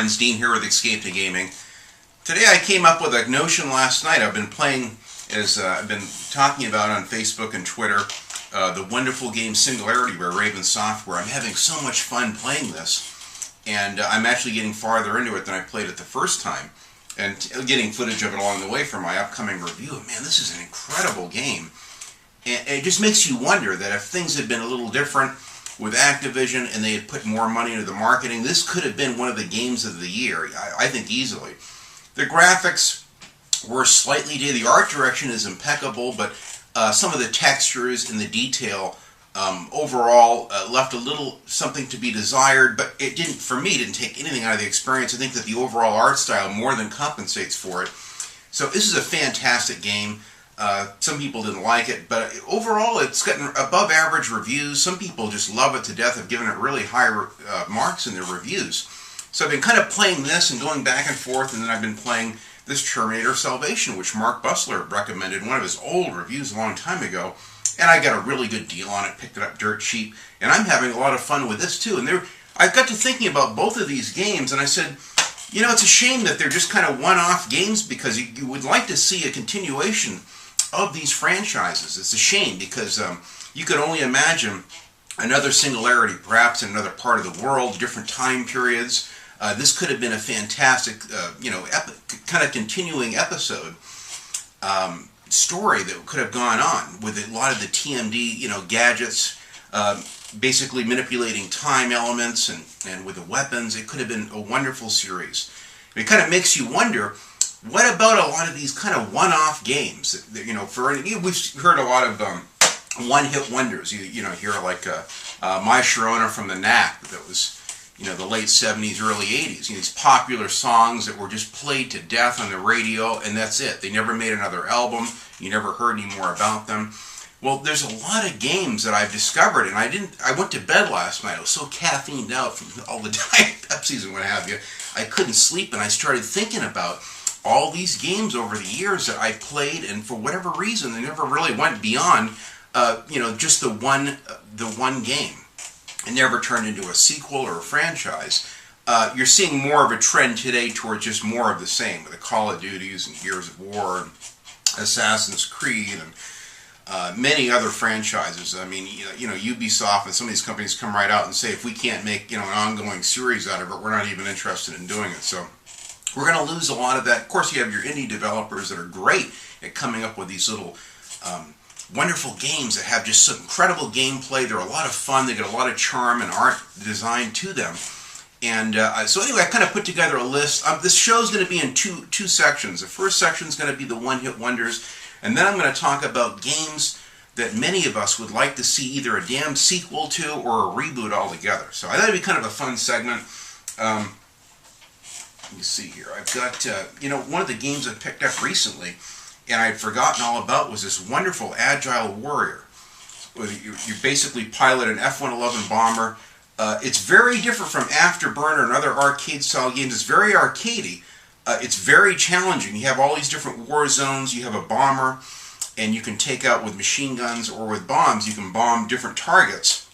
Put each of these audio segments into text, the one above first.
friends, Dean here with Escape to Gaming. Today I came up with a notion last night. I've been playing, as I've been talking about on Facebook and Twitter, the wonderful game Singularity by Raven Software. I'm having so much fun playing this, and I'm actually getting farther into it than I played it the first time, and getting footage of it along the way for my upcoming review. Man, this is an incredible game. And it just makes you wonder that if things had been a little different with Activision and they had put more money into the marketing, this could have been one of the games of the year, I think easily. The graphics were slightly dated. The art direction is impeccable, but some of the textures and the detail overall left a little something to be desired, but it didn't, for me, didn't take anything out of the experience. I think that the overall art style more than compensates for it. So this is a fantastic game. Some people didn't like it, but overall it's gotten above average reviews. Some people just love it to death, have given it really high marks in their reviews. So I've been kind of playing this and going back and forth, and then I've been playing this Terminator Salvation, which Mark Bussler recommended in one of his old reviews a long time ago, and I got a really good deal on it, picked it up dirt cheap, and I'm having a lot of fun with this too. And I got to thinking about both of these games, and I said, you know, it's a shame that they're just kind of one-off games, because you would like to see a continuation of these franchises. It's a shame, because you could only imagine another Singularity, perhaps in another part of the world, different time periods. This could have been a fantastic, kind of continuing episode story that could have gone on with a lot of the TMD, gadgets, basically manipulating time elements and with the weapons. It could have been a wonderful series. It kind of makes you wonder, what about a lot of these kind of one-off games? We've heard a lot of one-hit wonders. You hear like My Sharona from the Knack, that was the late 70s, early 80s. These popular songs that were just played to death on the radio, and that's it. They never made another album. You never heard any more about them. Well, there's a lot of games that I've discovered, and I went to bed last night. I was so caffeined out from all the Diet Pepsis and what have you. I couldn't sleep, and I started thinking about all these games over the years that I played, and for whatever reason, they never really went beyond, just the one game. It never turned into a sequel or a franchise. You're seeing more of a trend today towards just more of the same, with the Call of Duties and Gears of War, and Assassin's Creed, and many other franchises. I mean, Ubisoft and some of these companies come right out and say, if we can't make an ongoing series out of it, we're not even interested in doing it. So we're going to lose a lot of that. Of course, you have your indie developers that are great at coming up with these little wonderful games that have just some incredible gameplay. They're a lot of fun. They get a lot of charm and art design to them. And so anyway, I kind of put together a list. This show's going to be in two sections. The first section is going to be the one-hit wonders, and then I'm going to talk about games that many of us would like to see either a damn sequel to or a reboot altogether. So I thought it'd be kind of a fun segment. Let me see here. I've got, one of the games I picked up recently and I'd forgotten all about was this wonderful Agile Warrior. You basically pilot an F-111 bomber. It's very different from Afterburner and other arcade-style games. It's very arcadey. It's very challenging. You have all these different war zones. You have a bomber, and you can take out with machine guns or with bombs. You can bomb different targets.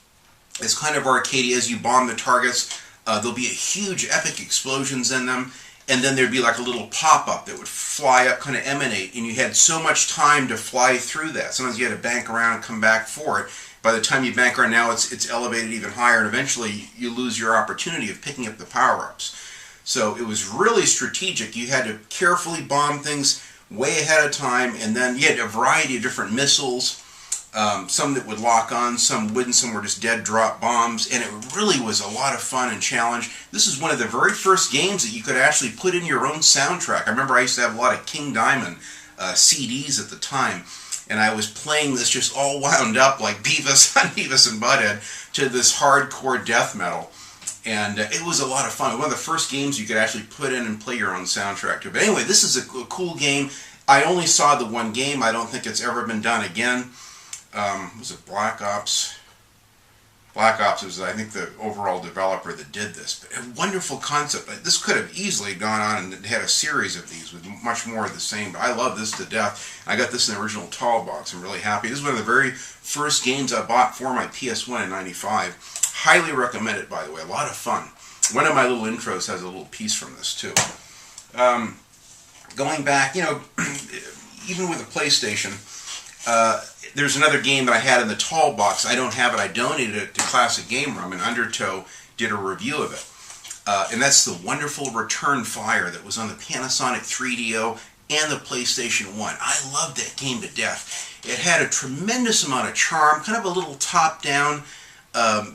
It's kind of arcadey. As you bomb the targets, there'll be huge epic explosions in them, and then there'd be like a little pop-up that would fly up, kind of emanate, and you had so much time to fly through that. Sometimes you had to bank around and come back for it. By the time you bank around, now it's elevated even higher, and eventually you lose your opportunity of picking up the power-ups. So it was really strategic. You had to carefully bomb things way ahead of time, and then you had a variety of different missiles, some that would lock on, some wouldn't, some were just dead drop bombs, and it really was a lot of fun and challenge. This is one of the very first games that you could actually put in your own soundtrack. I remember I used to have a lot of King Diamond CDs at the time, and I was playing this just all wound up like Beavis on Beavis and Butthead to this hardcore death metal. And it was a lot of fun. One of the first games you could actually put in and play your own soundtrack to. But anyway, this is a cool game. I only saw the one game. I don't think it's ever been done again. Was it Black Ops? Black Ops was, I think, the overall developer that did this. But a wonderful concept. This could have easily gone on and had a series of these with much more of the same. But I love this to death. I got this in the original tall box. I'm really happy. This is one of the very first games I bought for my PS1 in '95. Highly recommend it, by the way. A lot of fun. One of my little intros has a little piece from this too. Going back, you know, even with the PlayStation, there's another game that I had in the tall box. I don't have it. I donated it to Classic Game Room, and Undertow did a review of it. And that's the wonderful Return Fire that was on the Panasonic 3DO and the PlayStation 1. I loved that game to death. It had a tremendous amount of charm, kind of a little top-down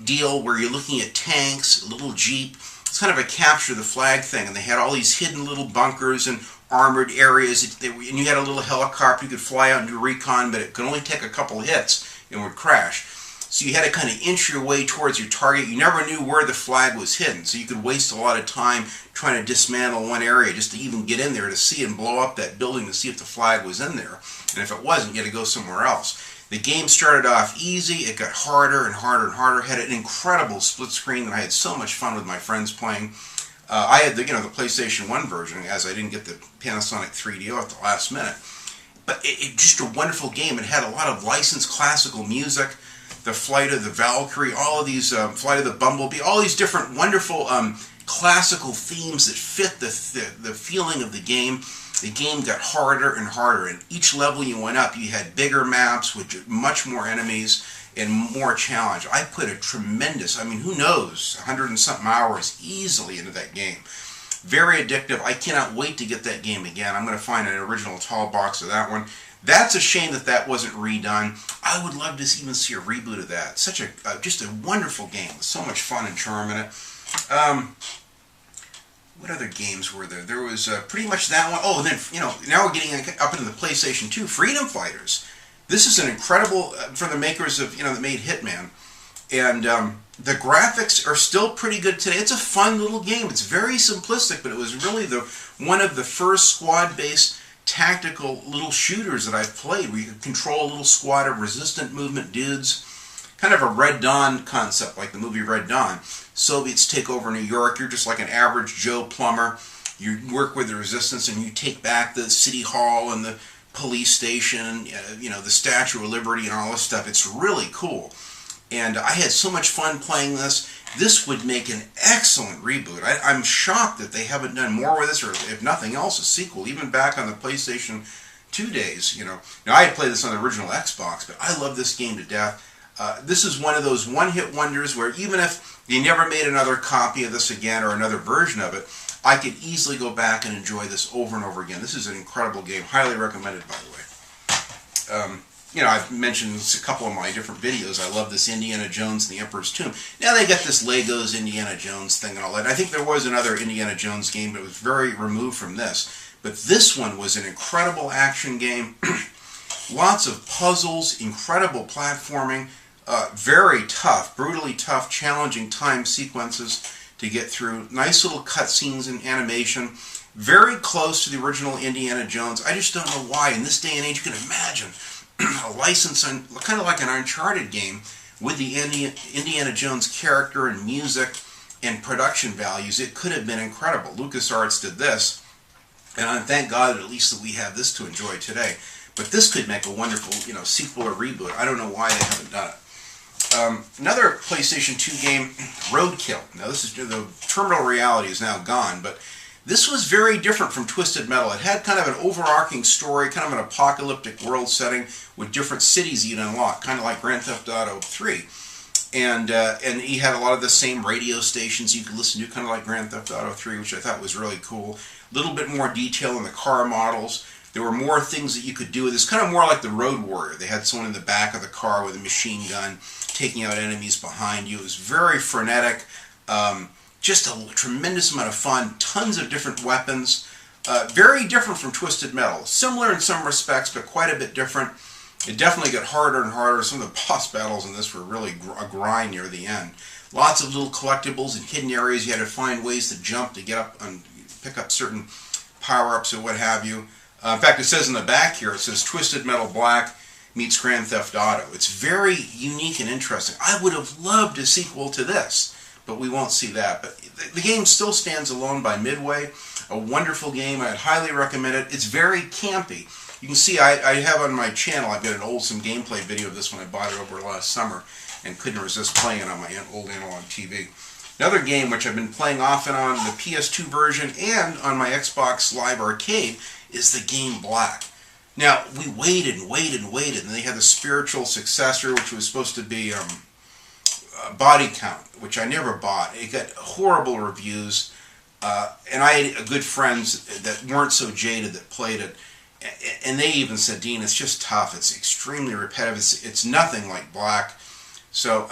deal where you're looking at tanks, a little jeep. It's kind of a capture the flag thing, and they had all these hidden little bunkers and armored areas, and you had a little helicopter you could fly out and do recon, but it could only take a couple of hits and would crash. So you had to kind of inch your way towards your target. You never knew where the flag was hidden, so you could waste a lot of time trying to dismantle one area just to even get in there to see and blow up that building to see if the flag was in there. And if it wasn't, you had to go somewhere else. The game started off easy, it got harder and harder and harder, had an incredible split screen that I had so much fun with my friends playing. I had the PlayStation 1 version, as I didn't get the Panasonic 3DO at the last minute. But it just a wonderful game. It had a lot of licensed classical music, the Flight of the Valkyrie, all of these, Flight of the Bumblebee, all these different wonderful classical themes that fit the feeling of the game. The game got harder and harder, and each level you went up, you had bigger maps with much more enemies and more challenge. I put a tremendous, I mean, who knows, 100 and something hours easily into that game. Very addictive. I cannot wait to get that game again. I'm going to find an original tall box of that one. That's a shame that that wasn't redone. I would love to even see a reboot of that. Such a just a wonderful game with so much fun and charm in it. What other games were there? There was pretty much that one. Oh, and then, now we're getting up into the PlayStation 2. Freedom Fighters. This is an incredible, for the makers of, that made Hitman. And the graphics are still pretty good today. It's a fun little game. It's very simplistic, but it was really one of the first squad-based tactical little shooters that I've played, where you could control a little squad of resistant movement dudes. Kind of a Red Dawn concept, like the movie Red Dawn. Soviets take over New York. You're just like an average Joe plumber. You work with the resistance, and you take back the city hall and the police station, the Statue of Liberty and all this stuff. It's really cool. And I had so much fun playing this. This would make an excellent reboot. I'm shocked that they haven't done more with this, or if nothing else, a sequel, even back on the PlayStation 2 days. Now, I had played this on the original Xbox, but I love this game to death. This is one of those one-hit wonders where even if they never made another copy of this again or another version of it, I could easily go back and enjoy this over and over again. This is an incredible game. Highly recommended, by the way. I've mentioned a couple of my different videos. I love this Indiana Jones and the Emperor's Tomb. Now they got this Legos Indiana Jones thing and all that. I think there was another Indiana Jones game, but it was very removed from this. But this one was an incredible action game. Lots of puzzles, incredible platforming, very tough, brutally tough, challenging time sequences to get through. Nice little cutscenes and animation. Very close to the original Indiana Jones. I just don't know why. In this day and age, you can imagine a license on, kind of like an Uncharted game, with the Indiana Jones character and music and production values. It could have been incredible. LucasArts did this, and thank God at least that we have this to enjoy today. But this could make a wonderful, sequel or reboot. I don't know why they haven't done it. Another PlayStation 2 game, Roadkill. Now this is, the terminal reality is now gone, but this was very different from Twisted Metal. It had kind of an overarching story, kind of an apocalyptic world setting with different cities you'd unlock, kind of like Grand Theft Auto 3. And he had a lot of the same radio stations you could listen to, kind of like Grand Theft Auto 3, which I thought was really cool. A little bit more detail in the car models. There were more things that you could do with this, kind of more like the Road Warrior. They had someone in the back of the car with a machine gun taking out enemies behind you. It was very frenetic. Just a tremendous amount of fun, tons of different weapons, very different from Twisted Metal. Similar in some respects, but quite a bit different. It definitely got harder and harder. Some of the boss battles in this were really a grind near the end. Lots of little collectibles and hidden areas. You had to find ways to jump to get up and pick up certain power-ups or what have you. In fact, it says in the back here, it says Twisted Metal Black meets Grand Theft Auto. It's very unique and interesting. I would have loved a sequel to this, but we won't see that. But the game still stands alone by Midway. A wonderful game. I'd highly recommend it. It's very campy. You can see I have on my channel, I've got an some gameplay video of this when I bought it over last summer and couldn't resist playing it on my old analog TV. Another game which I've been playing off and on the PS2 version and on my Xbox Live Arcade is the game Black. Now, we waited and waited and waited, and they had the spiritual successor, which was supposed to be Body Count, which I never bought. It got horrible reviews, and I had good friends that weren't so jaded that played it, and they even said, Dean, it's just tough. It's extremely repetitive. It's nothing like Black. So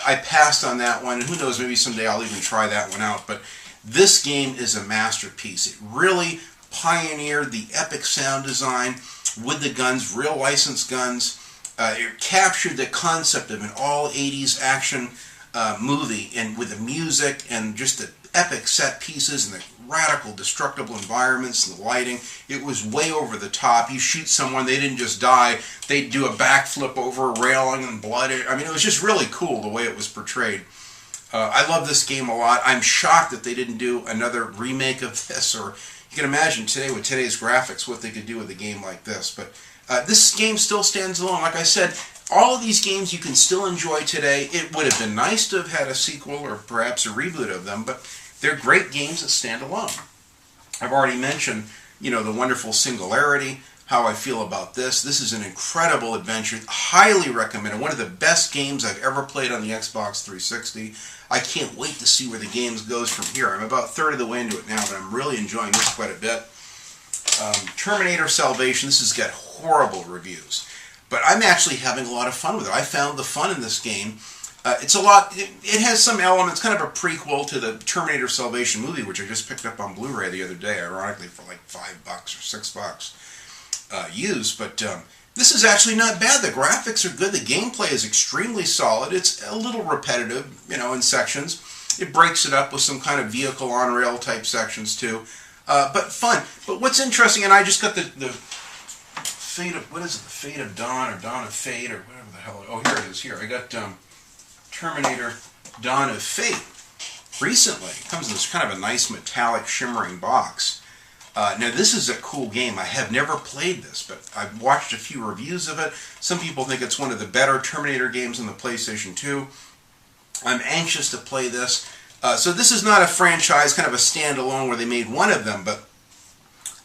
I passed on that one. Who knows, maybe someday I'll even try that one out. But this game is a masterpiece. It really pioneered the epic sound design with the guns, real licensed guns. It captured the concept of an all 80s action movie, and with the music and just the epic set pieces and the radical destructible environments and the lighting. It was way over the top. You shoot someone, they didn't just die, they'd do a backflip over a railing and blood. I mean, it was just really cool the way it was portrayed. I love this game a lot. I'm shocked that they didn't do another remake of this, or you can imagine today with today's graphics what they could do with a game like this. But this game still stands alone. Like I said, all of these games you can still enjoy today. It would have been nice to have had a sequel or perhaps a reboot of them, but they're great games that stand alone. I've already mentioned, you know, the wonderful Singularity, how I feel about this. This is an incredible adventure. Highly recommended. One of the best games I've ever played on the Xbox 360. I can't wait to see where the game goes from here. I'm about a third of the way into it now, but I'm really enjoying this quite a bit. Terminator Salvation, this has got horrible reviews, but I'm actually having a lot of fun with it. I found the fun in this game. It's a lot. It has some elements, kind of a prequel to the Terminator Salvation movie, which I just picked up on Blu-ray the other day, ironically for like $5 or $6 used. But this is actually not bad. The graphics are good. The gameplay is extremely solid. It's a little repetitive, you know, in sections. It breaks it up with some kind of vehicle on rail type sections too. But fun. But what's interesting, and I just got the Fate of, what is it? The Fate of Dawn or Dawn of Fate or whatever the hell. Oh, here it is. Here I got Terminator Dawn of Fate recently. It comes in this kind of a nice metallic shimmering box. Now this is a cool game. I have never played this, but I've watched a few reviews of it. Some people think it's one of the better Terminator games on the PlayStation 2. I'm anxious to play this. So this is not a franchise, kind of a standalone where they made one of them, but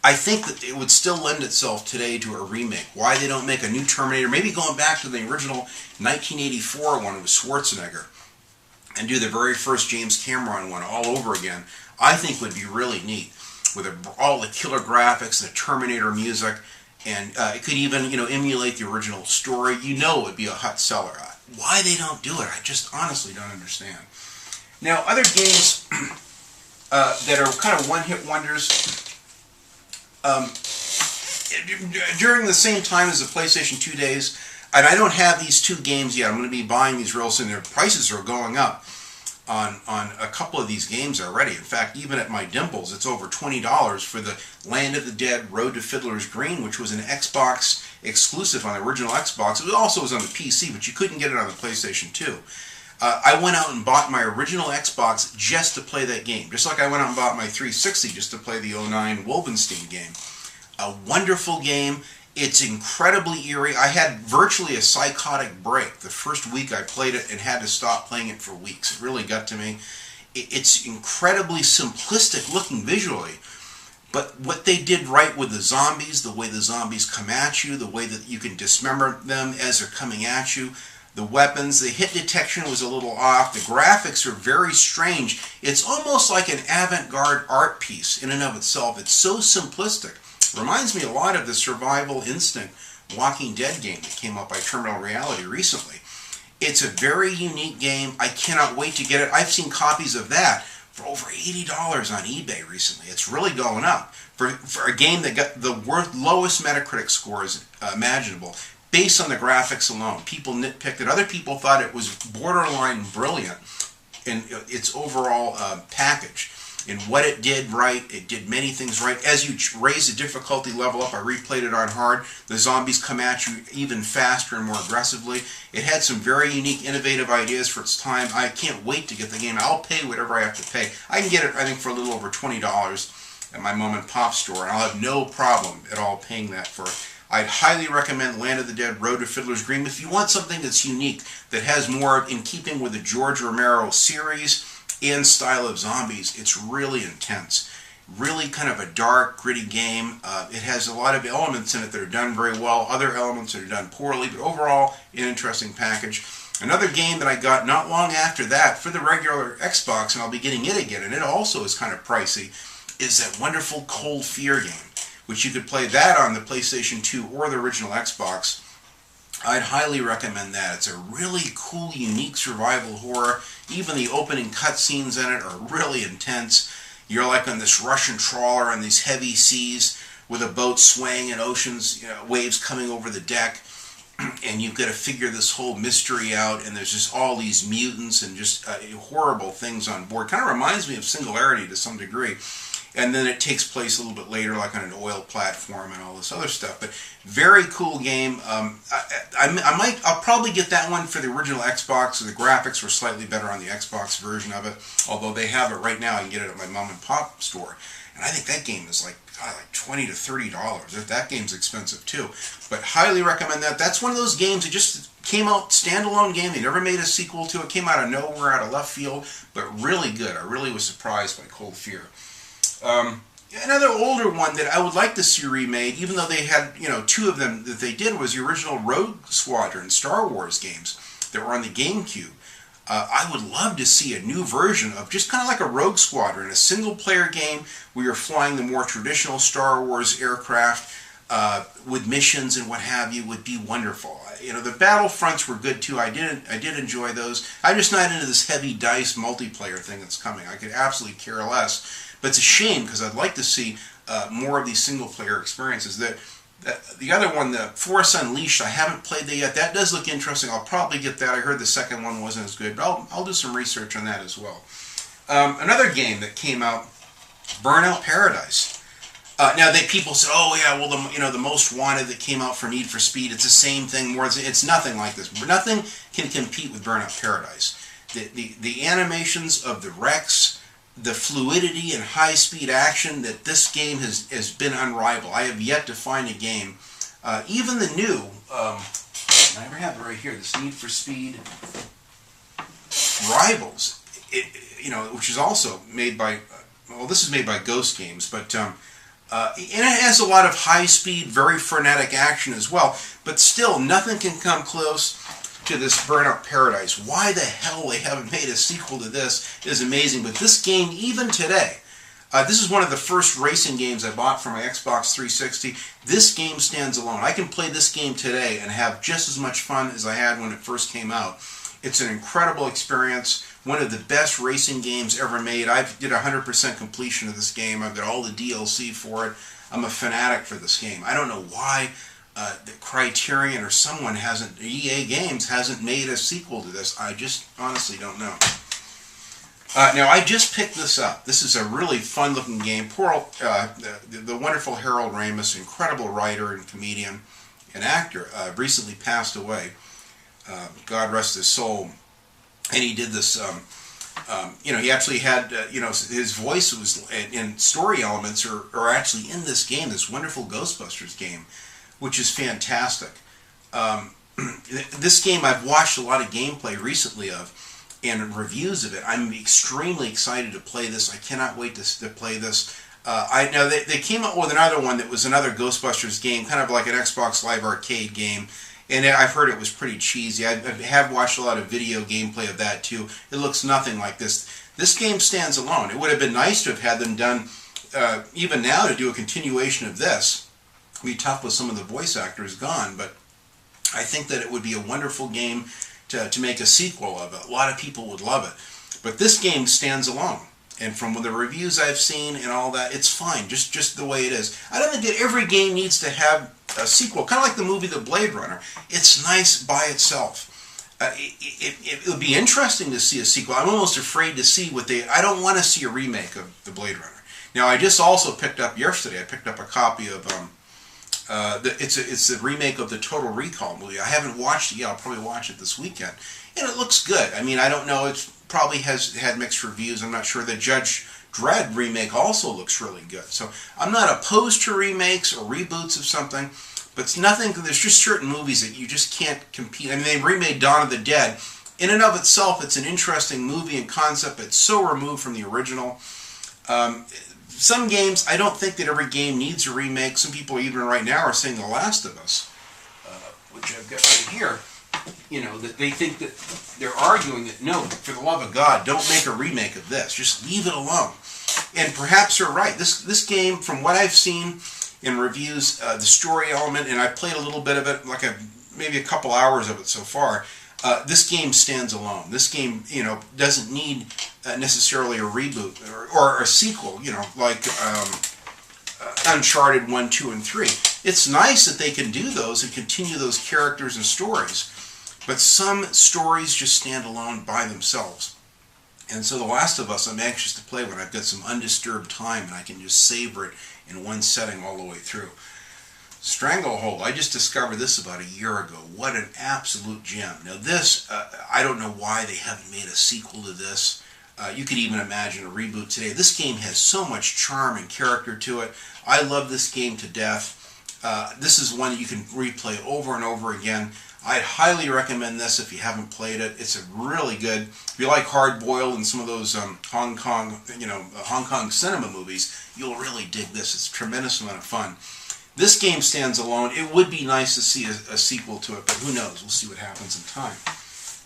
I think that it would still lend itself today to a remake. Why they don't make a new Terminator, maybe going back to the original 1984 one with Schwarzenegger and do the very first James Cameron one all over again, I think would be really neat. With all the killer graphics, the Terminator music, and it could even, you know, emulate the original story. You know it would be a hot seller. Why they don't do it, I just honestly don't understand. Now, other games that are kind of one-hit wonders, during the same time as the PlayStation 2 days, and I don't have these two games yet. I'm going to be buying these real soon. Their prices are going up on a couple of these games already. In fact, even at my Dimples, it's over $20 for the Land of the Dead Road to Fiddler's Green, which was an Xbox exclusive on the original Xbox. It also was on the PC, but you couldn't get it on the PlayStation 2. I went out and bought my original Xbox just to play that game. Just like I went out and bought my 360 just to play the '09 Wolfenstein game. A wonderful game. It's incredibly eerie. I had virtually a psychotic break the first week I played it and had to stop playing it for weeks. It really got to me. It's incredibly simplistic looking visually, but what they did right with the zombies, the way the zombies come at you, the way that you can dismember them as they're coming at you, the weapons, the hit detection was a little off, the graphics are very strange. It's almost like an avant-garde art piece in and of itself. It's so simplistic. Reminds me a lot of the Survival Instinct Walking Dead game that came out by Terminal Reality recently. It's a very unique game. I cannot wait to get it. I've seen copies of that for over $80 on eBay recently. It's really going up for a game that got the lowest Metacritic scores imaginable based on the graphics alone. People nitpicked it. Other people thought it was borderline brilliant in its overall package. And what it did right, it did many things right. As you raise the difficulty level up, I replayed it on hard. The zombies come at you even faster and more aggressively. It had some very unique, innovative ideas for its time. I can't wait to get the game. I'll pay whatever I have to pay. I can get it, I think, for a little over $20 at my mom and pop store, and I'll have no problem at all paying that for it. I'd highly recommend Land of the Dead Road to Fiddler's Green. If you want something that's unique, that has more in keeping with the George Romero series, and style of zombies, it's really intense. Really kind of a dark, gritty game. It has a lot of elements in it that are done very well, other elements that are done poorly, but overall, an interesting package. Another game that I got not long after that for the regular Xbox, and I'll be getting it again, and it also is kind of pricey, is that wonderful Cold Fear game, which you could play that on the PlayStation 2 or the original Xbox. I'd highly recommend that. It's a really cool, unique survival horror. Even the opening cutscenes in it are really intense. You're like on this Russian trawler on these heavy seas with a boat swaying and oceans, waves coming over the deck. And you've got to figure this whole mystery out, and there's just all these mutants and just horrible things on board. Kind of reminds me of Singularity to some degree. And then it takes place a little bit later, like on an oil platform and all this other stuff. But very cool game. I'll probably get that one for the original Xbox. The graphics were slightly better on the Xbox version of it, although they have it right now. I can get it at my mom and pop store, and I think that game is like $20 to $30. That game's expensive too, but highly recommend that. That's one of those games that just came out standalone game. They never made a sequel to it. Came out of nowhere, out of left field, but really good. I really was surprised by Cold Fear. Another older one that I would like to see remade, even though they had, two of them that they did, was the original Rogue Squadron Star Wars games that were on the GameCube. I would love to see a new version of just kind of like a Rogue Squadron, a single-player game where you're flying the more traditional Star Wars aircraft with missions and what have you. Would be wonderful. The Battlefronts were good too. I did enjoy those. I'm just not into this heavy dice multiplayer thing that's coming. I could absolutely care less. But it's a shame because I'd like to see more of these single-player experiences. The other one, the Force Unleashed, I haven't played that yet. That does look interesting. I'll probably get that. I heard the second one wasn't as good, but I'll do some research on that as well. Another game that came out, Burnout Paradise. Now, people said, "Oh yeah, well the Most Wanted that came out for Need for Speed, it's the same thing. It's nothing like this. Nothing can compete with Burnout Paradise. The animations of the wrecks, the fluidity and high-speed action that this game has been unrivaled. I have yet to find a game, even the new, I have it right here, this Need for Speed Rivals, which is also made by, this is made by Ghost Games, but and it has a lot of high-speed, very frenetic action as well, but still, nothing can come close to this Burnout Paradise. Why the hell they haven't made a sequel to this is amazing. But this game, even today, this is one of the first racing games I bought for my Xbox 360. This game stands alone. I can play this game today and have just as much fun as I had when it first came out. It's an incredible experience. One of the best racing games ever made. I did 100% completion of this game. I've got all the DLC for it. I'm a fanatic for this game. I don't know why the Criterion or someone EA Games hasn't made a sequel to this. I just honestly don't know. Now, I just picked this up. This is a really fun-looking game. The wonderful Harold Ramis, incredible writer and comedian and actor, recently passed away. God rest his soul. And he did this, he actually had, his voice was, and story elements are actually in this game, this wonderful Ghostbusters game, which is fantastic. This game I've watched a lot of gameplay recently of, and reviews of it. I'm extremely excited to play this. I cannot wait to play this. I know they came up with another one that was another Ghostbusters game, kind of like an Xbox Live Arcade game, and I've heard it was pretty cheesy. I have watched a lot of video gameplay of that too. It looks nothing like this. This game stands alone. It would have been nice to have had them done, even now, to do a continuation of this. It would be tough with some of the voice actors gone, but I think that it would be a wonderful game to make a sequel of it. A lot of people would love it. But this game stands alone. And from the reviews I've seen and all that, it's fine, just the way it is. I don't think that every game needs to have a sequel, kind of like the movie The Blade Runner. It's nice by itself. It would be interesting to see a sequel. I'm almost afraid to see I don't want to see a remake of The Blade Runner. Now, I just also picked up yesterday, I picked up a copy of, it's the remake of the Total Recall movie. I haven't watched it yet. I'll probably watch it this weekend. And it looks good. I mean, I don't know. It probably has had mixed reviews. I'm not sure. The Judge Dredd remake also looks really good. So I'm not opposed to remakes or reboots of something, but it's nothing. There's just certain movies that you just can't compete. I mean, they remade Dawn of the Dead, in and of itself, it's an interesting movie and concept. It's so removed from the original. Some games, I don't think that every game needs a remake. Some people even right now are saying The Last of Us, which I've got right here, that they think that they're arguing that, no, for the love of God, don't make a remake of this. Just leave it alone. And perhaps they're right. This game, from what I've seen in reviews, the story element, and I've played a little bit of it, maybe a couple hours of it so far, this game stands alone. This game, doesn't need necessarily a reboot or a sequel, like Uncharted 1, 2, and 3. It's nice that they can do those and continue those characters and stories, but some stories just stand alone by themselves. And so The Last of Us, I'm anxious to play when I've got some undisturbed time and I can just savor it in one setting all the way through. Stranglehold, I just discovered this about a year ago. What an absolute gem. Now this, I don't know why they haven't made a sequel to this. You could even imagine a reboot today. This game has so much charm and character to it. I love this game to death. This is one that you can replay over and over again. I'd highly recommend this if you haven't played it. It's a really good, if you like Hard Boiled and some of those Hong Kong cinema movies, you'll really dig this. It's a tremendous amount of fun. This game stands alone. It would be nice to see a sequel to it, but who knows? We'll see what happens in time.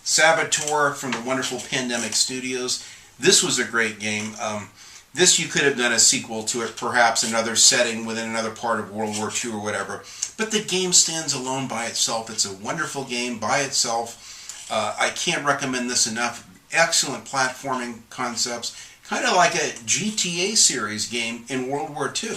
Saboteur from the wonderful Pandemic Studios. This was a great game. This you could have done a sequel to it, perhaps another setting within another part of World War II or whatever. But the game stands alone by itself. It's a wonderful game by itself. I can't recommend this enough. Excellent platforming concepts. Kind of like a GTA series game in World War II.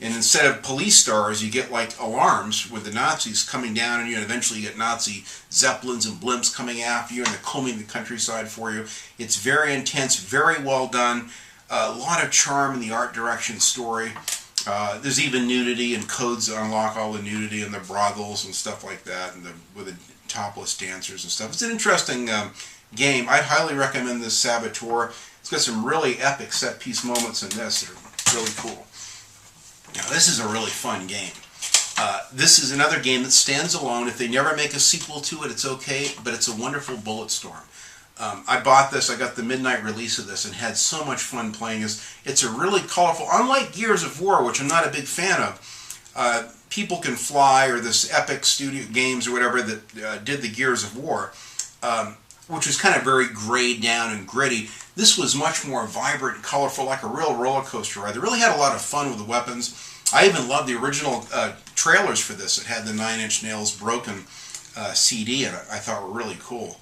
And instead of police stars, you get like alarms with the Nazis coming down, and eventually you get Nazi zeppelins and blimps coming after you, and they're combing the countryside for you. It's very intense, very well done. A lot of charm in the art direction story. There's even nudity and codes to unlock all the nudity and the brothels and stuff like that, and with the topless dancers and stuff. It's an interesting game. I'd highly recommend this Saboteur. It's got some really epic set-piece moments in this that are really cool. Now, this is a really fun game. This is another game that stands alone. If they never make a sequel to it, it's okay, but it's a wonderful bullet storm. I bought this, I got the midnight release of this, and had so much fun playing this. It's a really colorful, unlike Gears of War, which I'm not a big fan of, People Can Fly, or this Epic Studio Games or whatever that did the Gears of War, which was kind of very grayed down and gritty. This was much more vibrant and colorful, like a real roller coaster ride. They really had a lot of fun with the weapons. I even loved the original trailers for this. It had the Nine Inch Nails Broken CD in it. I thought were really cool.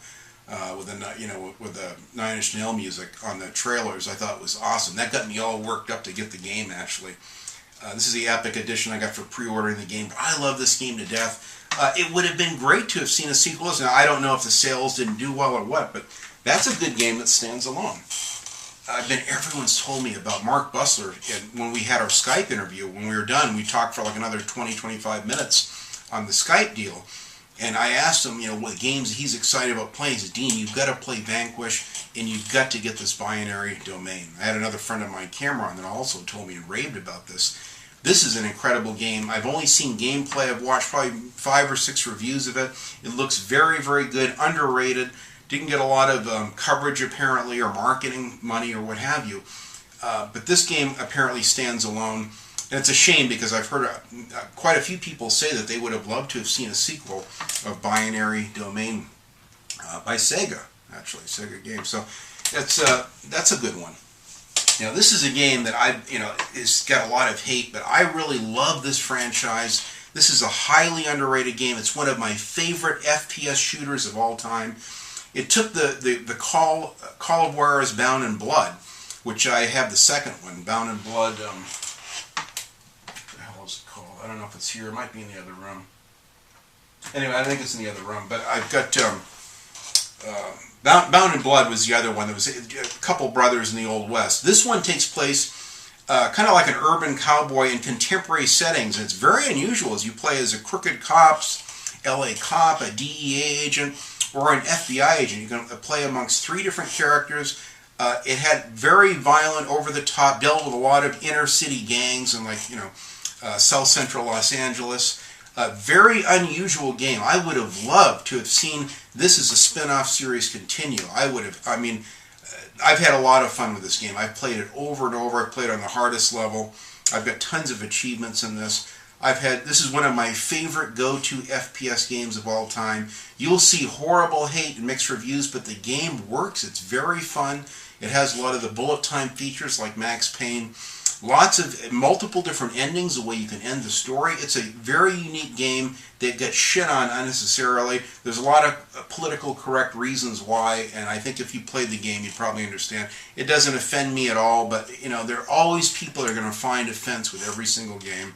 With the Nine Inch Nail music on the trailers, I thought it was awesome. That got me all worked up to get the game, actually. This is the Epic Edition I got for pre-ordering the game, but I love this game to death. It would have been great to have seen a sequel. Now, I don't know if the sales didn't do well or what, but that's a good game that stands alone. Everyone's told me about Mark Bussler, and when we had our Skype interview, when we were done, we talked for like another 20-25 minutes on the Skype deal. And I asked him, what games he's excited about playing. He said, Dean, you've got to play Vanquish, and you've got to get this binary domain. I had another friend of mine, Cameron, that also told me and raved about this. This is an incredible game. I've only seen gameplay. I've watched probably 5 or 6 reviews of it. It looks very, very good, underrated. Didn't get a lot of coverage, apparently, or marketing money, or what have you. But this game apparently stands alone. And it's a shame because I've heard quite a few people say that they would have loved to have seen a sequel of Binary Domain by Sega, actually, Sega Games. So that's a good one. Now, this is a game that it's got a lot of hate, but I really love this franchise. This is a highly underrated game. It's one of my favorite FPS shooters of all time. It took the Call of Juarez Bound in Blood, which I have the second one, Bound in Blood. I don't know if it's here. It might be in the other room. Anyway, I think it's in the other room. But I've got Bound in Blood was the other one. There was a couple brothers in the Old West. This one takes place kind of like an urban cowboy in contemporary settings. And it's very unusual as you play as a crooked cops, LA cop, a DEA agent, or an FBI agent. You can play amongst 3 different characters. It had very violent, over-the-top, dealt with a lot of inner-city gangs and South Central Los Angeles. A very unusual game. I would have loved to have seen this as a spin-off series continue. I mean, I've had a lot of fun with this game. I've played it over and over. I've played it on the hardest level. I've got tons of achievements in this. This is one of my favorite go-to FPS games of all time. You'll see horrible hate and mixed reviews, but the game works. It's very fun. It has a lot of the bullet time features like Max Payne. Lots of multiple different endings, the way you can end the story. It's a very unique game that gets shit on unnecessarily. There's a lot of political correct reasons why, and I think if you played the game, you'd probably understand. It doesn't offend me at all, but there are always people that are going to find offense with every single game.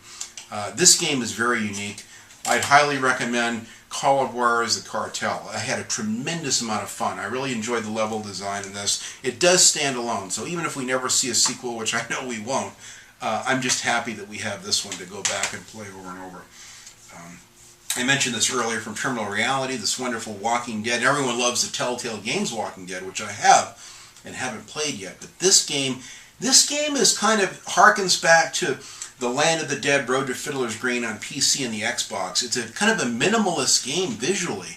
This game is very unique. I'd highly recommend Call of Juarez The Cartel. I had a tremendous amount of fun. I really enjoyed the level design in this. It does stand alone, so even if we never see a sequel, which I know we won't, I'm just happy that we have this one to go back and play over and over. I mentioned this earlier from Terminal Reality, this wonderful Walking Dead. Everyone loves the Telltale Games Walking Dead, which I have and haven't played yet. But this game is kind of harkens back to The Land of the Dead, Road to Fiddler's Green on PC and the Xbox. It's a kind of a minimalist game visually,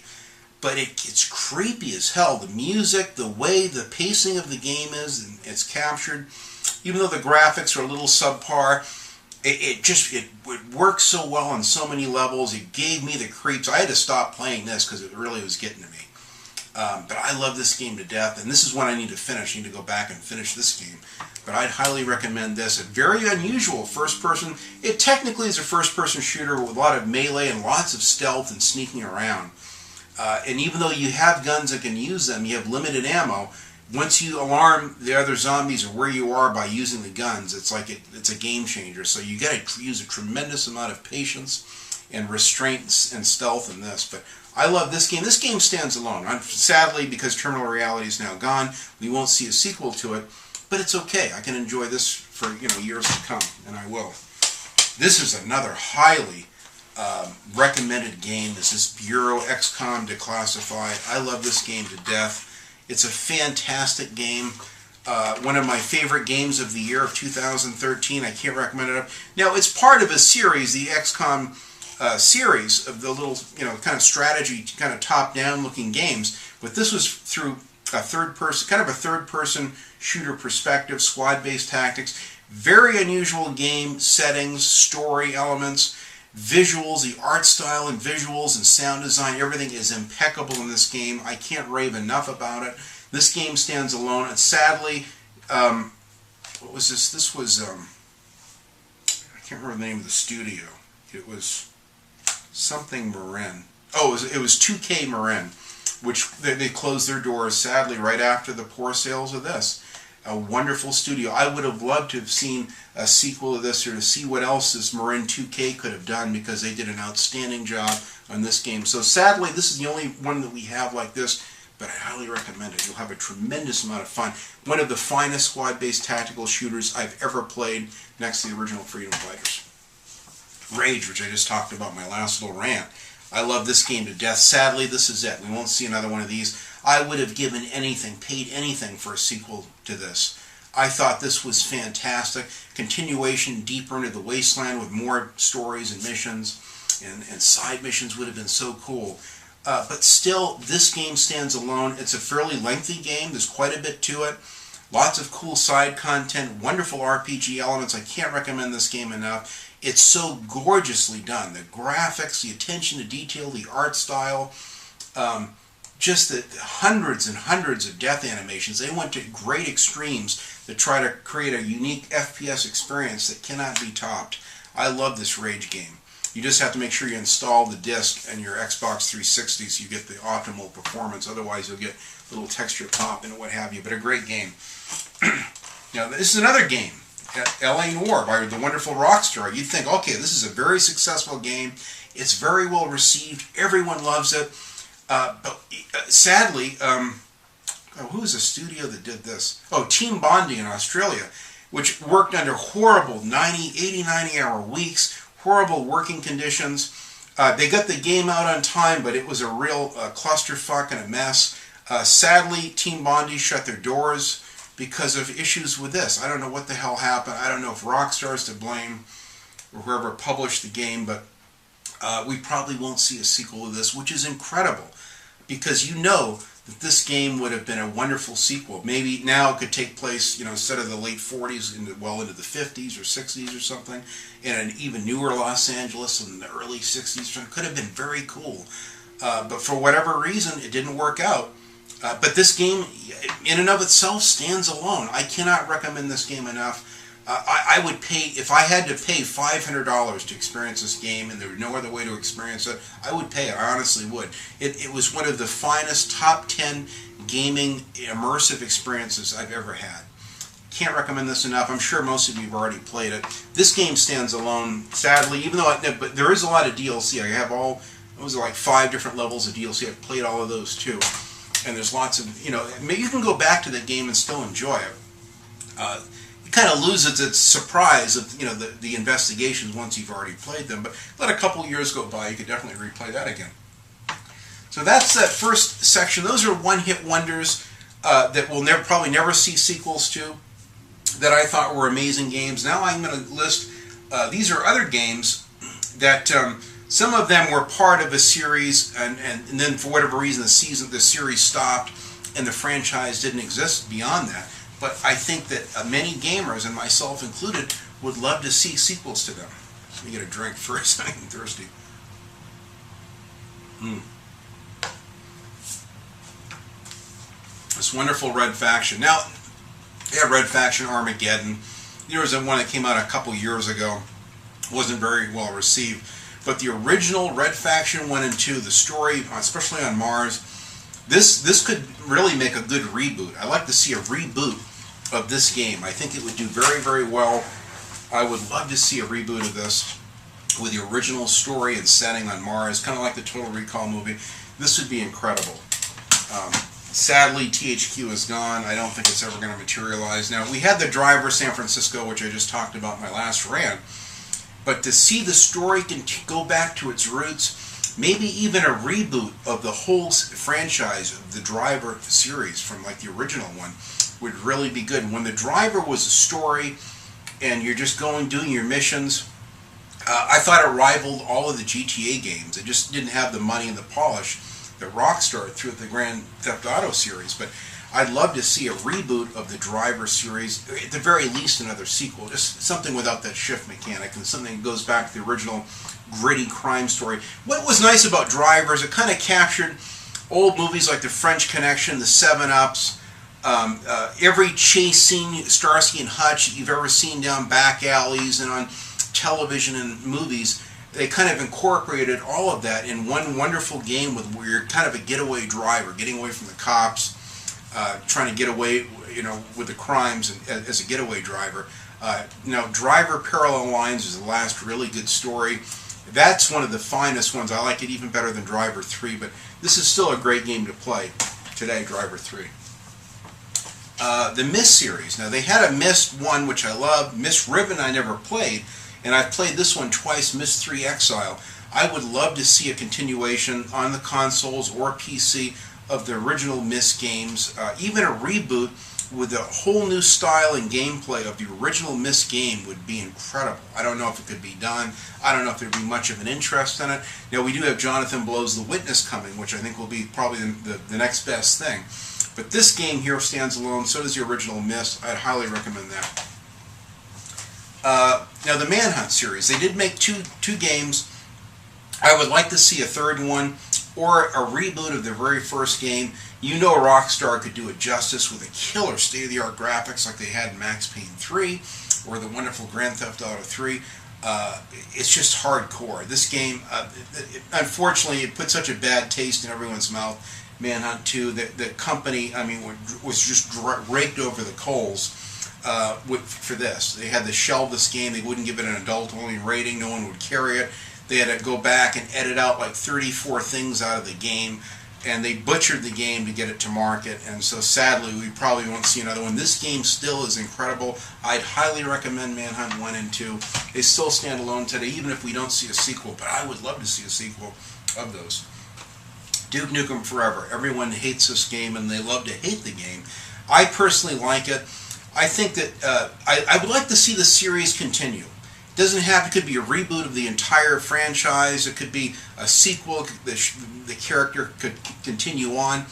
but it's creepy as hell. The music, the way the pacing of the game is, and it's captured, even though the graphics are a little subpar, it works so well on so many levels. It gave me the creeps. I had to stop playing this because it really was getting to me. But I love this game to death, and this is one I need to finish. I need to go back and finish this game. But I'd highly recommend this. A very unusual first-person. It technically is a first-person shooter with a lot of melee and lots of stealth and sneaking around. And even though you have guns that can use them, you have limited ammo. Once you alarm the other zombies or where you are by using the guns, it's like it's a game changer. So you got to use a tremendous amount of patience and restraint and stealth in this. But I love this game. This game stands alone. Sadly, because Terminal Reality is now gone, we won't see a sequel to it. But it's okay. I can enjoy this for years to come, and I will. This is another highly recommended game. This is Bureau XCOM Declassified. I love this game to death. It's a fantastic game. One of my favorite games of the year of 2013. I can't recommend it enough. Now, it's part of a series, the XCOM series of the little, kind of strategy, kind of top-down looking games. But this was through a third-person shooter perspective, squad-based tactics. Very unusual game settings, story elements, visuals, the art style and visuals and sound design. Everything is impeccable in this game. I can't rave enough about it. This game stands alone. And sadly, what was this? This was, I can't remember the name of the studio. It was something Marin. Oh, it was 2K Marin, which they closed their doors, sadly, right after the poor sales of this. A wonderful studio. I would have loved to have seen a sequel of this or to see what else this Marin 2K could have done because they did an outstanding job on this game. So sadly, this is the only one that we have like this, but I highly recommend it. You'll have a tremendous amount of fun. One of the finest squad-based tactical shooters I've ever played next to the original Freedom Fighters. Rage, which I just talked about in my last little rant. I love this game to death. Sadly, this is it. We won't see another one of these. I would have given anything, paid anything for a sequel to this. I thought this was fantastic. Continuation deeper into the wasteland with more stories and missions, and side missions would have been so cool. But still, this game stands alone. It's a fairly lengthy game. There's quite a bit to it. Lots of cool side content, wonderful RPG elements. I can't recommend this game enough. It's so gorgeously done. The graphics, the attention to detail, the art style, just the hundreds and hundreds of death animations. They went to great extremes to try to create a unique FPS experience that cannot be topped. I love this Rage game. You just have to make sure you install the disc and your Xbox 360 so you get the optimal performance. Otherwise, you'll get a little texture pop and what have you. But a great game. Now, this is another game. L.A. Noire by the wonderful Rockstar. You'd think, okay, this is a very successful game. It's very well received. Everyone loves it. But sadly, who was the studio that did this? Oh, Team Bondi in Australia, which worked under horrible 80, 90-hour weeks, horrible working conditions. They got the game out on time, but it was a real clusterfuck and a mess. Sadly, Team Bondi shut their doors because of issues with this. I don't know what the hell happened. I don't know if Rockstar's to blame or whoever published the game, but We probably won't see a sequel to this, which is incredible, because you know that this game would have been a wonderful sequel. Maybe now it could take place, instead of the late 40s, into the 50s or 60s or something, in an even newer Los Angeles in the early 60s. It could have been very cool. But for whatever reason, it didn't work out. But this game, in and of itself, stands alone. I cannot recommend this game enough. I would pay, if I had to pay $500 to experience this game and there was no other way to experience it, I would pay it. I honestly would. It was one of the finest top 10 gaming immersive experiences I've ever had. Can't recommend this enough. I'm sure most of you have already played it. This game stands alone, sadly, even though but there is a lot of DLC. I have like 5 different levels of DLC. I've played all of those too. And there's lots of, maybe you can go back to that game and still enjoy it. It kind of loses its surprise of the investigations once you've already played them, but let a couple years go by, you could definitely replay that again. So that's that first section. Those are one-hit wonders that we'll probably never see sequels to, that I thought were amazing games. Now I'm going to list, these are other games that some of them were part of a series, and then for whatever reason the series stopped and the franchise didn't exist beyond that. But I think that many gamers, and myself included, would love to see sequels to them. Let me get a drink first. I'm thirsty. This wonderful Red Faction. Now, yeah, Red Faction Armageddon. There was one that came out a couple years ago. Wasn't very well received. But the original Red Faction 1 and 2, the story, especially on Mars, this could really make a good reboot. I'd like to see a reboot of this game. I think it would do very, very well. I would love to see a reboot of this with the original story and setting on Mars, kind of like the Total Recall movie. This would be incredible. Sadly, THQ is gone. I don't think it's ever going to materialize. Now, we had the Driver San Francisco, which I just talked about in my last rant, but to see the story can go back to its roots, maybe even a reboot of the whole franchise of the Driver series from like the original one would really be good. When the Driver was a story and you're just doing your missions, I thought it rivaled all of the GTA games. It just didn't have the money and the polish that Rockstar threw at the Grand Theft Auto series. But I'd love to see a reboot of the Driver series, at the very least another sequel, just something without that shift mechanic and something that goes back to the original gritty crime story. What was nice about Driver is it kind of captured old movies like The French Connection, The 7-Ups, every chase scene, Starsky and Hutch, you've ever seen down back alleys and on television and movies. They kind of incorporated all of that in one wonderful game where you're kind of a getaway driver, getting away from the cops, trying to get away, with the crimes as a getaway driver. Now, Driver Parallel Lines is the last really good story. That's one of the finest ones. I like it even better than Driver 3, but this is still a great game to play today, Driver 3. The Myst series. Now, they had a Myst 1, which I love. Myst Ribbon I never played, and I've played this one twice, Myst 3 Exile. I would love to see a continuation on the consoles or PC of the original Myst games, even a reboot with a whole new style and gameplay of the original Myst game would be incredible. I don't know if it could be done. I don't know if there'd be much of an interest in it. Now, we do have Jonathan Blow's The Witness coming, which I think will be probably the next best thing. But this game here stands alone, so does the original Myst. I'd highly recommend that. Now, the Manhunt series. They did make two games. I would like to see a third one or a reboot of the very first game. You know Rockstar could do it justice with a killer state-of-the-art graphics like they had in Max Payne 3 or the wonderful Grand Theft Auto 3. It's just hardcore. This game, unfortunately, it put such a bad taste in everyone's mouth, Manhunt 2, that the company, was just raked over the coals for this. They had to shelve this game. They wouldn't give it an adult-only rating. No one would carry it. They had to go back and edit out like 34 things out of the game, and they butchered the game to get it to market, and so sadly we probably won't see another one. This game still is incredible. I'd highly recommend Manhunt 1 and 2. They still stand alone today, even if we don't see a sequel, but I would love to see a sequel of those. Duke Nukem Forever. Everyone hates this game, and they love to hate the game. I personally like it. I think that I would like to see the series continue. Doesn't have, it could be a reboot of the entire franchise. It could be a sequel. The character could continue on.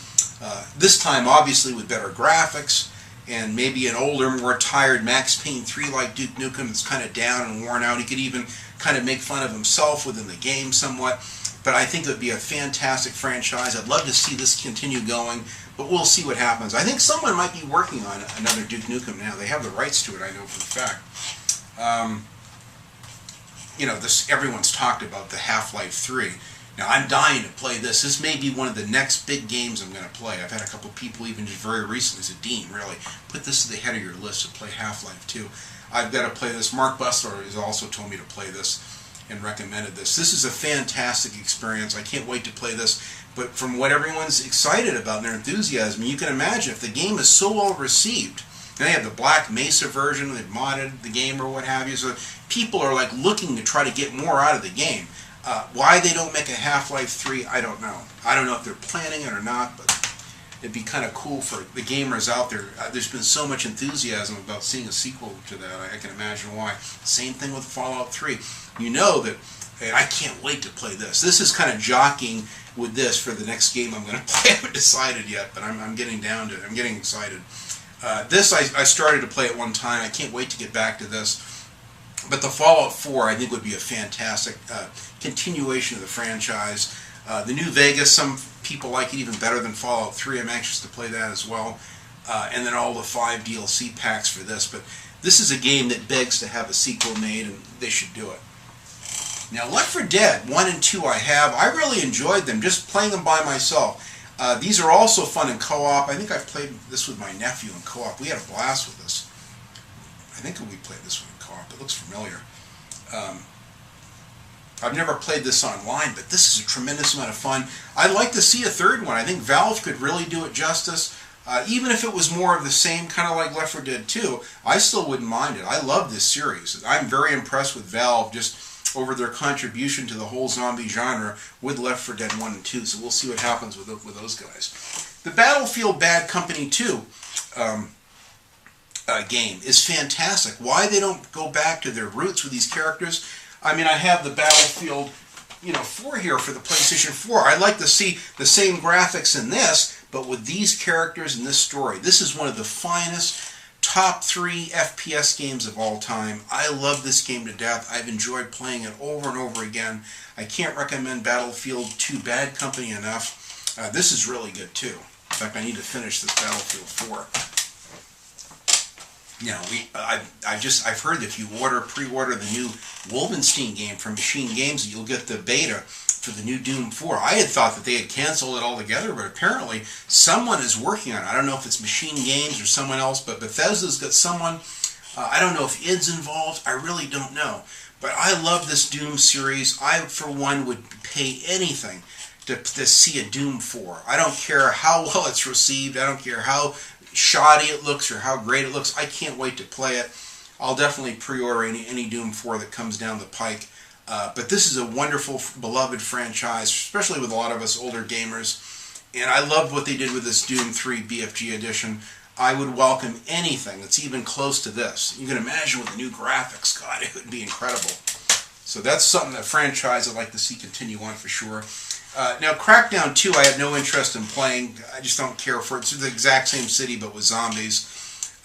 This time, obviously, with better graphics and maybe an older, more tired Max Payne 3 like Duke Nukem that's kind of down and worn out. He could even kind of make fun of himself within the game somewhat. But I think it would be a fantastic franchise. I'd love to see this continue going, but we'll see what happens. I think someone might be working on another Duke Nukem now. They have the rights to it, I know for a fact. You know, everyone's talked about the Half-Life 3. Now, I'm dying to play this. This may be one of the next big games I'm going to play. I've had a couple people even just very recently said, Dean, really, put this at the head of your list to play Half-Life 2. I've got to play this. Mark Bustler has also told me to play this and recommended this. This is a fantastic experience. I can't wait to play this. But from what everyone's excited about and their enthusiasm, you can imagine if the game is so well received. Now they have the Black Mesa version, they've modded the game or what have you, so people are like looking to try to get more out of the game. Why they don't make a Half-Life 3, I don't know. I don't know if they're planning it or not, but it'd be kind of cool for the gamers out there. There's been so much enthusiasm about seeing a sequel to that, I can imagine why. Same thing with Fallout 3. You know that, and I can't wait to play this. This is kind of jockeying with this for the next game I'm going to play. I haven't decided yet, but I'm getting down to it. I'm getting excited. This, I started to play at one time. I can't wait to get back to this. But the Fallout 4, I think, would be a fantastic continuation of the franchise. The New Vegas, some people like it even better than Fallout 3. I'm anxious to play that as well. And then all the 5 DLC packs for this. But this is a game that begs to have a sequel made, and they should do it. Now, Left 4 Dead 1 and 2 I really enjoyed them, just playing them by myself. These are also fun in co-op. I think I've played this with my nephew in co-op. We had a blast with this. I think we played this one in co-op. It looks familiar. I've never played this online, but this is a tremendous amount of fun. I'd like to see a third one. I think Valve could really do it justice. Even if it was more of the same, kind of like Left 4 Dead 2, I still wouldn't mind it. I love this series. I'm very impressed with Valve just over their contribution to the whole zombie genre with Left 4 Dead 1 and 2, so we'll see what happens with those guys. The Battlefield Bad Company 2 game is fantastic. Why they don't go back to their roots with these characters? I mean, I have the Battlefield 4 here for the PlayStation 4. I'd like to see the same graphics in this, but with these characters and this story. This is one of the finest top 3 FPS games of all time. I love this game to death. I've enjoyed playing it over and over again. I can't recommend Battlefield 2 Bad Company enough. This is really good too. In fact, I need to finish this Battlefield 4. You know, I've heard that if you pre-order the new Wolfenstein game from Machine Games, you'll get the beta for the new Doom 4. I had thought that they had canceled it altogether, but apparently someone is working on it. I don't know if it's Machine Games or someone else, but Bethesda's got someone. I don't know if id's involved. I really don't know. But I love this Doom series. I, for one, would pay anything to see a Doom 4. I don't care how well it's received. I don't care how shoddy it looks or how great it looks. I can't wait to play it. I'll definitely pre-order any Doom 4 that comes down the pike. But this is a wonderful, beloved franchise, especially with a lot of us older gamers. And I love what they did with this Doom 3 BFG edition. I would welcome anything that's even close to this. You can imagine with the new graphics, God, it would be incredible. So that's something, that franchise I'd like to see continue on for sure. Now, Crackdown 2, I have no interest in playing. I just don't care for it. It's the exact same city, but with zombies.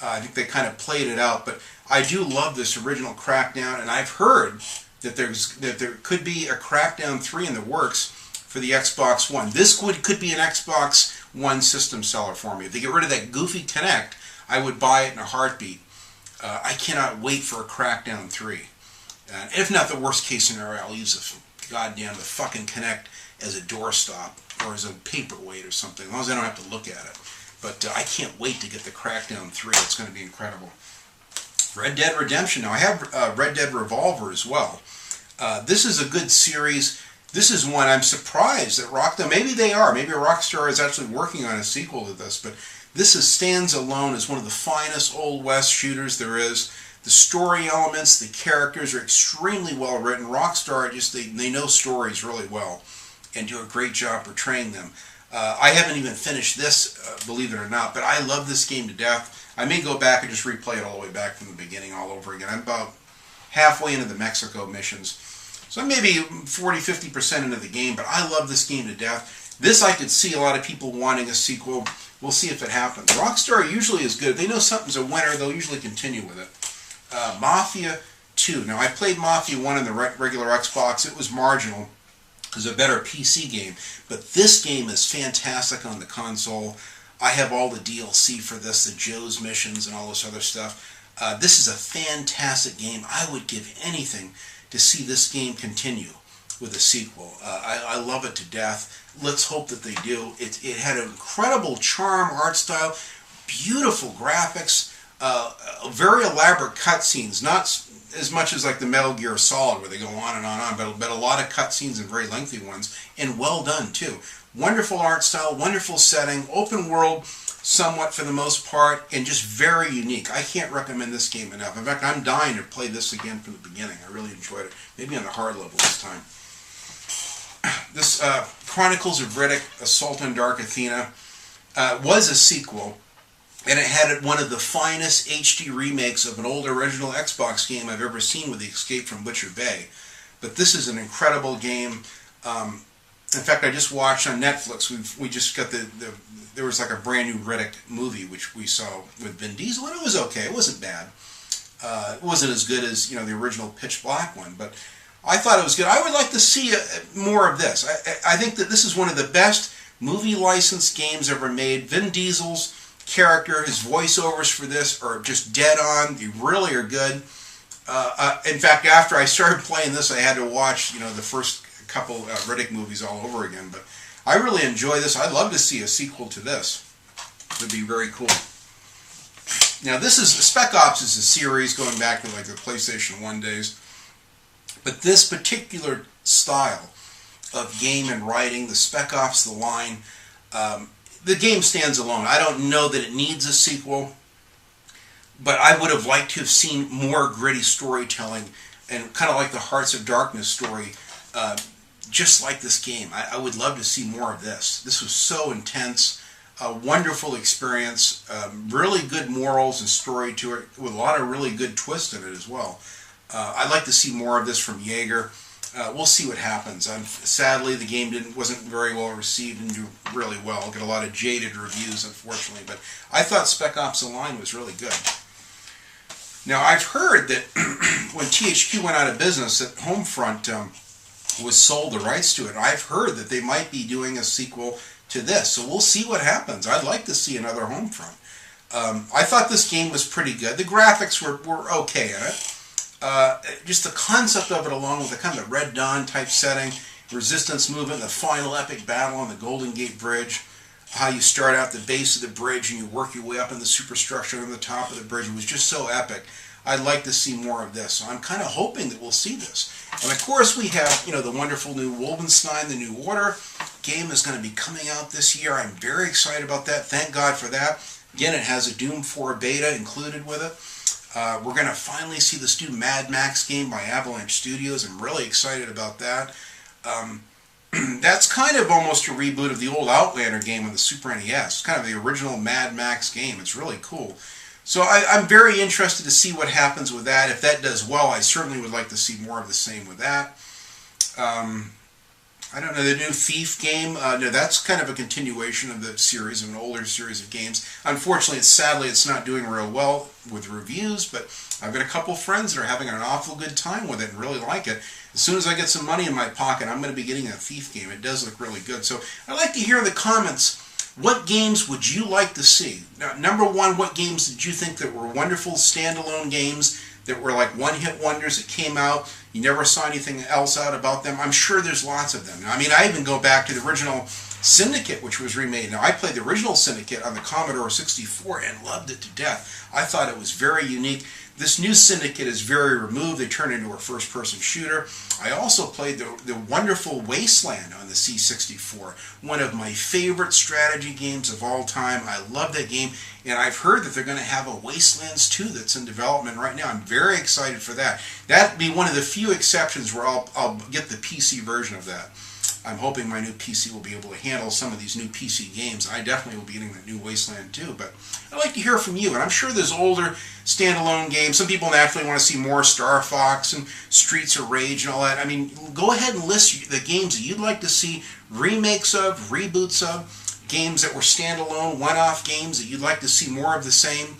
I think they kind of played it out. But I do love this original Crackdown, and I've heard that there could be a Crackdown 3 in the works for the Xbox One. This could be an Xbox One system seller for me. If they get rid of that goofy Kinect, I would buy it in a heartbeat. I cannot wait for a Crackdown 3. If not the worst case scenario, I'll use the fucking Kinect as a doorstop or as a paperweight or something, as long as I don't have to look at it. But I can't wait to get the Crackdown 3. It's going to be incredible. Red Dead Redemption. Now, I have Red Dead Revolver as well. This is a good series. This is one I'm surprised that Rockstar, maybe they are, maybe Rockstar is actually working on a sequel to this, but this stands alone as one of the finest Old West shooters there is. The story elements, the characters are extremely well written. Rockstar, they know stories really well and do a great job portraying them. I haven't even finished this, believe it or not, but I love this game to death. I may go back and just replay it all the way back from the beginning all over again. I'm about halfway into the Mexico missions. So maybe 40-50% into the game, but I love this game to death. This I could see a lot of people wanting a sequel. We'll see if it happens. Rockstar usually is good. If they know something's a winner, they'll usually continue with it. Mafia 2. Now, I played Mafia 1 in the regular Xbox. It was marginal. It was a better PC game. But this game is fantastic on the console. I have all the DLC for this, the Joe's missions and all this other stuff. This is a fantastic game. I would give anything to see this game continue with a sequel. I love it to death. Let's hope that they do. It had an incredible charm, art style, beautiful graphics, very elaborate cutscenes, not as much as like the Metal Gear Solid where they go on and on, but a lot of cutscenes and very lengthy ones, and well done too. Wonderful art style, wonderful setting, open world somewhat for the most part, and just very unique. I can't recommend this game enough. In fact, I'm dying to play this again from the beginning. I really enjoyed it. Maybe on the hard level this time. This Chronicles of Riddick, Assault on Dark Athena, was a sequel, and it had one of the finest HD remakes of an old original Xbox game I've ever seen with the Escape from Butcher Bay. But this is an incredible game. In fact, I just watched on Netflix, we just got there was like a brand new Riddick movie which we saw with Vin Diesel, and it was okay. It wasn't bad. It wasn't as good as, the original Pitch Black one, but I thought it was good. I would like to see more of this. I think that this is one of the best movie licensed games ever made. Vin Diesel's character, his voiceovers for this are just dead on. They really are good. In fact, after I started playing this, I had to watch, the first couple Riddick movies all over again. But I really enjoy this. I'd love to see a sequel to this. It would be very cool. Now, Spec Ops is a series going back to like the PlayStation 1 days. But this particular style of game and writing, the Spec Ops, the line, the game stands alone. I don't know that it needs a sequel, but I would have liked to have seen more gritty storytelling and kind of like the Hearts of Darkness story, just like this game. I would love to see more of this. This was so intense, a wonderful experience, really good morals and story to it, with a lot of really good twists in it as well. I'd like to see more of this from Jaeger. We'll see what happens. Sadly, the game wasn't very well received and do really well. Got a lot of jaded reviews, unfortunately. But I thought Spec Ops: The Line was really good. Now, I've heard that when THQ went out of business, that Homefront was sold the rights to it. I've heard that they might be doing a sequel to this. So we'll see what happens. I'd like to see another Homefront. I thought this game was pretty good. The graphics were okay in it. Just the concept of it, along with the kind of Red Dawn type setting, resistance movement, the final epic battle on the Golden Gate Bridge, how you start out the base of the bridge and you work your way up in the superstructure on the top of the bridge. It was just so epic. I'd like to see more of this. So I'm kind of hoping that we'll see this. And of course we have, the wonderful new Wolfenstein: The New Order game is going to be coming out this year. I'm very excited about that. Thank God for that. Again, it has a Doom 4 beta included with it. We're going to finally see this new Mad Max game by Avalanche Studios. I'm really excited about that. That's kind of almost a reboot of the old Outlander game on the Super NES. Kind of the original Mad Max game. It's really cool. So I'm very interested to see what happens with that. If that does well, I certainly would like to see more of the same with that. I don't know, the new Thief game, no, that's kind of a continuation of the series, of an older series of games. Unfortunately, sadly, it's not doing real well with reviews, but I've got a couple friends that are having an awful good time with it and really like it. As soon as I get some money in my pocket, I'm going to be getting a Thief game. It does look really good. So I'd like to hear in the comments, what games would you like to see? Now, number one, what games did you think that were wonderful standalone games that were like one-hit wonders that came out? You never saw anything else out about them. I'm sure there's lots of them. I mean, I even go back to the original Syndicate, which was remade. Now, I played the original Syndicate on the Commodore 64 and loved it to death. I thought it was very unique. This new Syndicate is very removed. They turned into a first-person shooter. I also played the wonderful Wasteland on the C64, one of my favorite strategy games of all time. I love that game, and I've heard that they're going to have a Wastelands 2 that's in development right now. I'm very excited for that. That'd be one of the few exceptions where I'll get the PC version of that. I'm hoping my new PC will be able to handle some of these new PC games. I definitely will be getting the new Wasteland 2, but I'd like to hear from you. And I'm sure there's older standalone games. Some people naturally want to see more Star Fox and Streets of Rage and all that. I mean, go ahead and list the games that you'd like to see remakes of, reboots of, games that were standalone, one-off games that you'd like to see more of the same,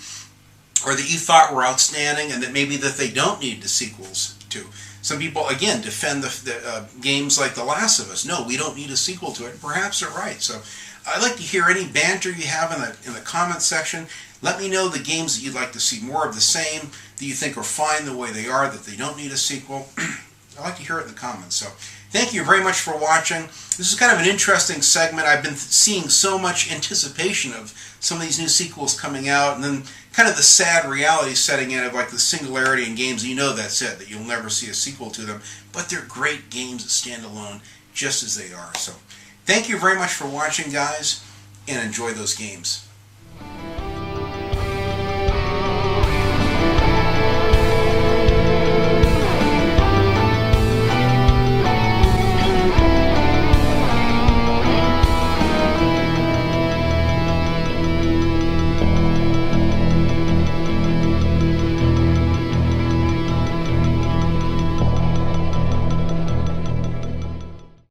or that you thought were outstanding and that maybe that they don't need the sequels to. Some people, again, defend the games like The Last of Us. No, we don't need a sequel to it. Perhaps they're right. So I'd like to hear any banter you have in the comments section. Let me know the games that you'd like to see more of the same, that you think are fine the way they are, that they don't need a sequel. I'd like to hear it in the comments. So thank you very much for watching. This is kind of an interesting segment. I've been seeing so much anticipation of some of these new sequels coming out, and then kind of the sad reality setting in of like the singularity in games. You know that's it, that you'll never see a sequel to them, but they're great games that stand alone just as they are. So thank you very much for watching, guys, and enjoy those games.